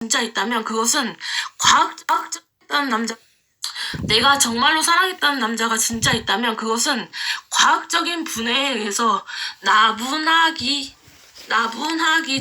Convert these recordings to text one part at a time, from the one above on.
진짜 있다면 그것은 과학적이라는 남자, 내가 정말로 사랑했다는 남자가 진짜 있다면 그것은 과학적인 분해에 의해서 나분하기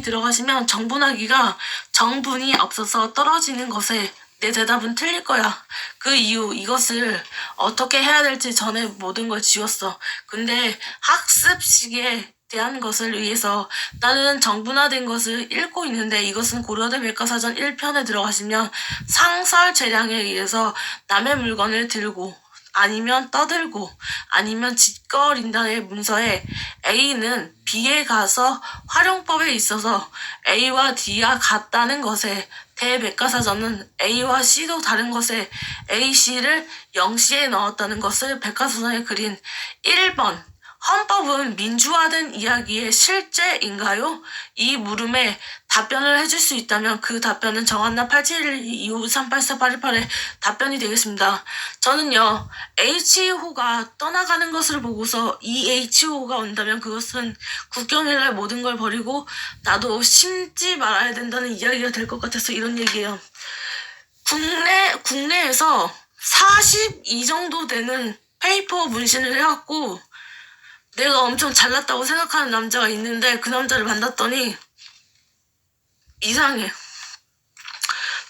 들어가시면 정분하기가 정분이 없어서 떨어지는 것에 내 대답은 틀릴 거야. 그 이유, 이것을 어떻게 해야 될지 전에 모든 걸 지웠어. 근데 학습식에 대한 것을 위해서 나는 정분화된 것을 읽고 있는데, 이것은 고려대 백과사전 1편에 들어가시면 상설 재량에 의해서 남의 물건을 들고 아니면 떠들고 아니면 짓거린다의 문서에 A는 B에 가서 활용법에 있어서 A와 D가 같다는 것에, 대백과사전은 A와 C도 다른 것에 A, C를 0C에 넣었다는 것을 백과사전에 그린 1번 헌법은 민주화된 이야기의 실제인가요? 이 물음에 답변을 해줄 수 있다면 그 답변은 정한나 8712538488의 답변이 되겠습니다. 저는요, H호가 떠나가는 것을 보고서 이 H호가 온다면 그것은 국경일날 모든 걸 버리고 나도 심지 말아야 된다는 이야기가 될 것 같아서 이런 얘기예요. 국내에서 42 정도 되는 페이퍼 문신을 해갖고 내가 엄청 잘났다고 생각하는 남자가 있는데, 그 남자를 만났더니 이상해.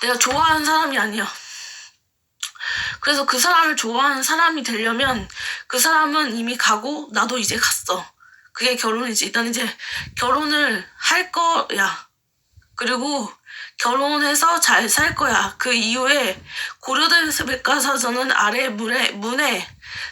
내가 좋아하는 사람이 아니야. 그래서 그 사람을 좋아하는 사람이 되려면 그 사람은 이미 가고 나도 이제 갔어. 그게 결혼이지. 일단 이제 결혼을 할 거야. 그리고 결혼해서 잘 살 거야. 그 이후에 고려대 백과사전은 아래 문에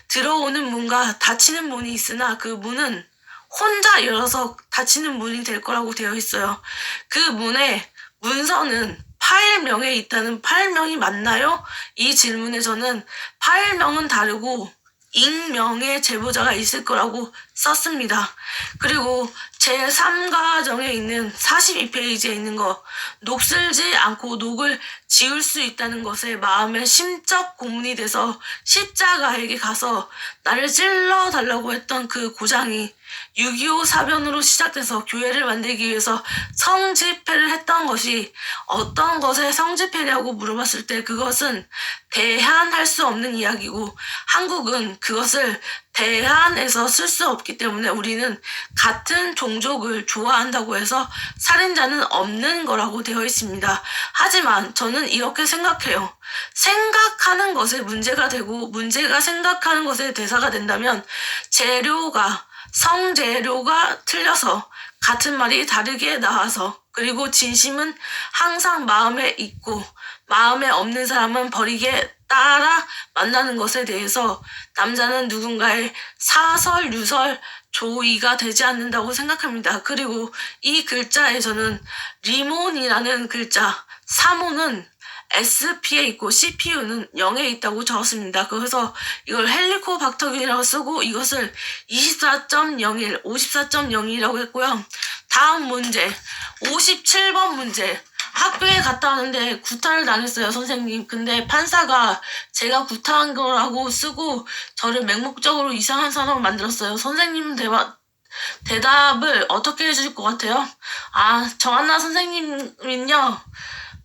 들어오는 문과 닫히는 문이 있으나 그 문은 혼자 열어서 닫히는 문이 될 거라고 되어 있어요. 그 문에 문서는 파일명에 있다는, 파일명이 맞나요? 이 질문에 저는 파일명은 다르고 익명의 제보자가 있을 거라고 썼습니다. 그리고 제3과정에 있는 42페이지에 있는 거, 녹 쓸지 않고 녹을 지울 수 있다는 것에 마음의 심적 고문이 돼서 십자가에게 가서 나를 찔러달라고 했던 그 고장이 6.25 사변으로 시작돼서 교회를 만들기 위해서 성집회를 했던 것이 어떤 것의 성집회냐고 물어봤을 때 그것은 대한할 수 없는 이야기고, 한국은 그것을 대한에서 쓸 수 없기 때문에 우리는 같은 종족을 좋아한다고 해서 살인자는 없는 거라고 되어 있습니다. 하지만 저는 이렇게 생각해요. 생각하는 것에 문제가 되고 문제가 생각하는 것에 대사가 된다면 성재료가 틀려서 같은 말이 다르게 나와서, 그리고 진심은 항상 마음에 있고 마음에 없는 사람은 버리게 따라 만나는 것에 대해서 남자는 누군가의 사설, 유설, 조의가 되지 않는다고 생각합니다. 그리고 이 글자에 저는 리몬이라는 글자, 사모는 SP에 있고 CPU는 0에 있다고 적었습니다. 그래서 이걸 헬리코박터균이라고 쓰고 이것을 24.01, 54.02라고 했고요. 다음 문제, 57번 문제. 학교에 갔다 왔는데 구타를 당했어요, 선생님. 근데 판사가 제가 구타한 거라고 쓰고 저를 맹목적으로 이상한 사람을 만들었어요. 선생님 대답을 어떻게 해주실 것 같아요? 정한나 선생님은요,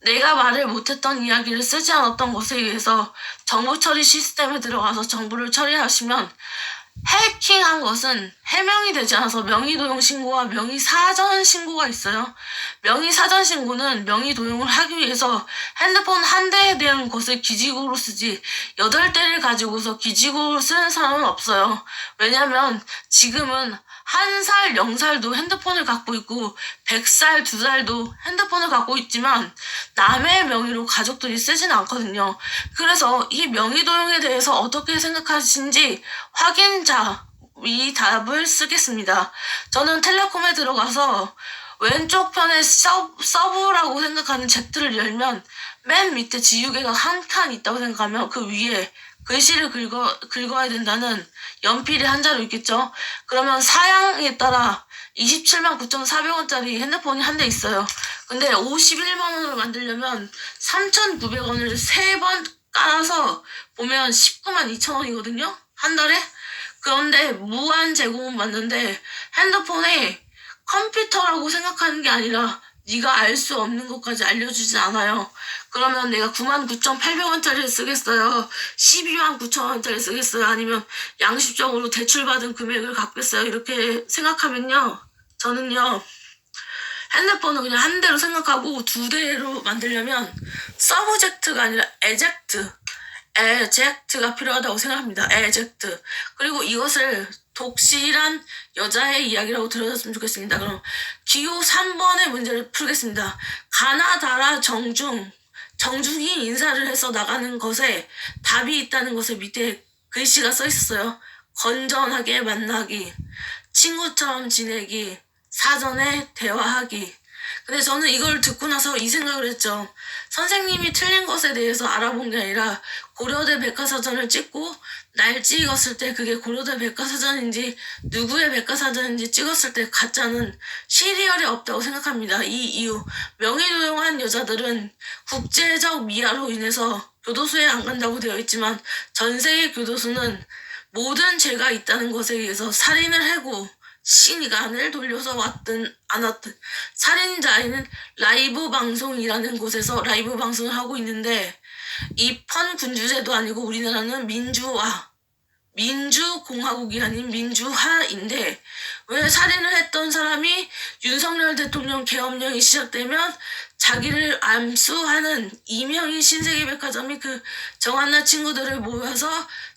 내가 말을 못했던 이야기를 쓰지 않았던 것에 의해서 정보 처리 시스템에 들어가서 정보를 처리하시면, 해킹한 것은 해명이 되지 않아서 명의도용 신고와 명의사전 신고가 있어요. 명의사전 신고는 명의도용을 하기 위해서 핸드폰 한 대에 대한 것을 기지국으로 쓰지 8대를 가지고서 기지국으로 쓰는 사람은 없어요. 왜냐면 지금은 1살, 0살도 핸드폰을 갖고 있고 100살, 2살도 핸드폰을 갖고 있지만 남의 명의로 가족들이 쓰진 않거든요. 그래서 이 명의도용에 대해서 어떻게 생각하시는지 확인자 이 답을 쓰겠습니다. 저는 텔레콤에 들어가서 왼쪽 편에 서브라고 생각하는 Z를 열면 맨 밑에 지우개가 한 칸 있다고 생각하면 그 위에 글씨를 긁어야 된다는 연필이 한자로 있겠죠. 그러면 사양에 따라 27만 9,400원짜리 핸드폰이 한 대 있어요. 근데 51만 원으로 만들려면 3,900원을 3번 깔아서 보면 19만 2천 원이거든요. 한 달에. 그런데 무한 제공은 맞는데 핸드폰에 컴퓨터라고 생각하는 게 아니라 네가 알 수 없는 것까지 알려주진 않아요. 그러면 내가 99,800원짜리를 쓰겠어요? 129,000원짜리 쓰겠어요? 아니면 양심적으로 대출받은 금액을 갚겠어요? 이렇게 생각하면요. 저는요. 핸드폰을 그냥 한 대로 생각하고 두 대로 만들려면 서브젝트가 아니라 에젝트가 필요하다고 생각합니다. 에젝트. 그리고 이것을 독실한 여자의 이야기라고 들어줬으면 좋겠습니다. 그럼 기호 3번의 문제를 풀겠습니다. 가나다라 정중히 인사를 해서 나가는 것에 답이 있다는 것에 밑에 글씨가 써 있었어요. 건전하게 만나기, 친구처럼 지내기, 사전에 대화하기. 근데 저는 이걸 듣고 나서 이 생각을 했죠. 선생님이 틀린 것에 대해서 알아본 게 아니라 고려대 백과사전을 찍고 날 찍었을 때 그게 고려대 백과사전인지 누구의 백과사전인지 찍었을 때 가짜는 시리얼이 없다고 생각합니다. 이 이유, 명예도용한 여자들은 국제적 미아로 인해서 교도소에 안 간다고 되어 있지만 전 세계 교도소는 모든 죄가 있다는 것에 의해서 살인을 하고 시간을 돌려서 왔든 안 왔든 살인자에는 라이브 방송이라는 곳에서 라이브 방송을 하고 있는데 입헌 군주제도 아니고 우리나라는 민주공화국이 아닌 민주화인데 왜 살인을 했던 사람이 윤석열 대통령 계엄령이 시작되면 자기를 암수하는 이명희 신세계백화점이 그 정한나 친구들을 모여서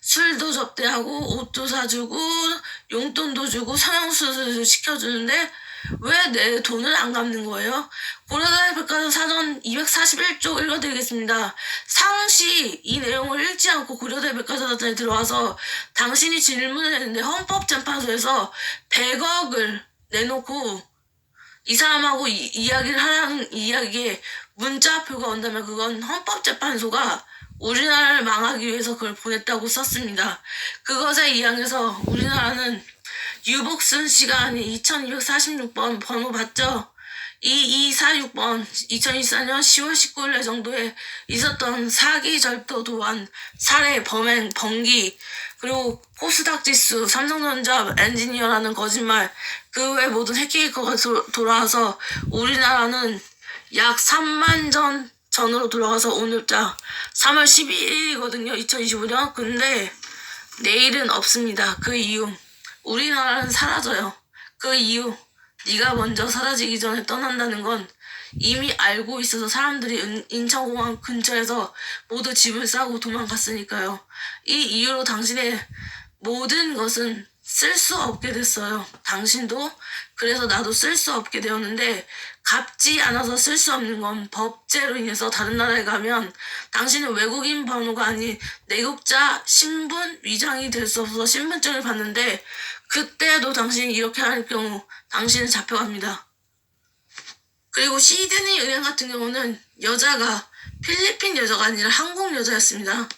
술도 접대하고 옷도 사주고 용돈도 주고 성형수술도 시켜주는데 왜 내 돈을 안 갚는 거예요? 고려대 백과점 사전 241쪽 읽어드리겠습니다. 상시 이 내용을 읽지 않고 고려대 백과사전에 들어와서 당신이 질문을 했는데 헌법재판소에서 100억을 내놓고 이 사람하고 이야기를 하라는 이야기에 문자표가 온다면 그건 헌법재판소가 우리나라를 망하기 위해서 그걸 보냈다고 썼습니다. 그것에 의항해서 우리나라는 유복순 씨가 아닌 2246번 번호 봤죠? 2246번 2024년 10월 19일 정도에 있었던 사기, 절도, 도안, 살해, 범행, 번기, 그리고 코스닥 지수, 삼성전자 엔지니어라는 거짓말, 그 외 모든 해킹이커가 돌아와서 우리나라는 약 3만 전 전으로 돌아가서 오늘자 3월 12일이거든요. 2025년. 근데 내일은 없습니다. 그 이유 우리나라는 사라져요. 그 이유 네가 먼저 사라지기 전에 떠난다는 건 이미 알고 있어서 사람들이 인천공항 근처에서 모두 집을 싸고 도망갔으니까요. 이 이유로 당신의 모든 것은 쓸 수 없게 됐어요. 당신도 그래서 나도 쓸 수 없게 되었는데 갚지 않아서 쓸 수 없는 건 법제로 인해서 다른 나라에 가면 당신은 외국인 번호가 아닌 내국자 신분 위장이 될 수 없어서 신분증을 받는데 그때도 당신이 이렇게 할 경우 당신은 잡혀갑니다. 그리고 시드니 은행 같은 경우는 여자가 필리핀 여자가 아니라 한국 여자였습니다.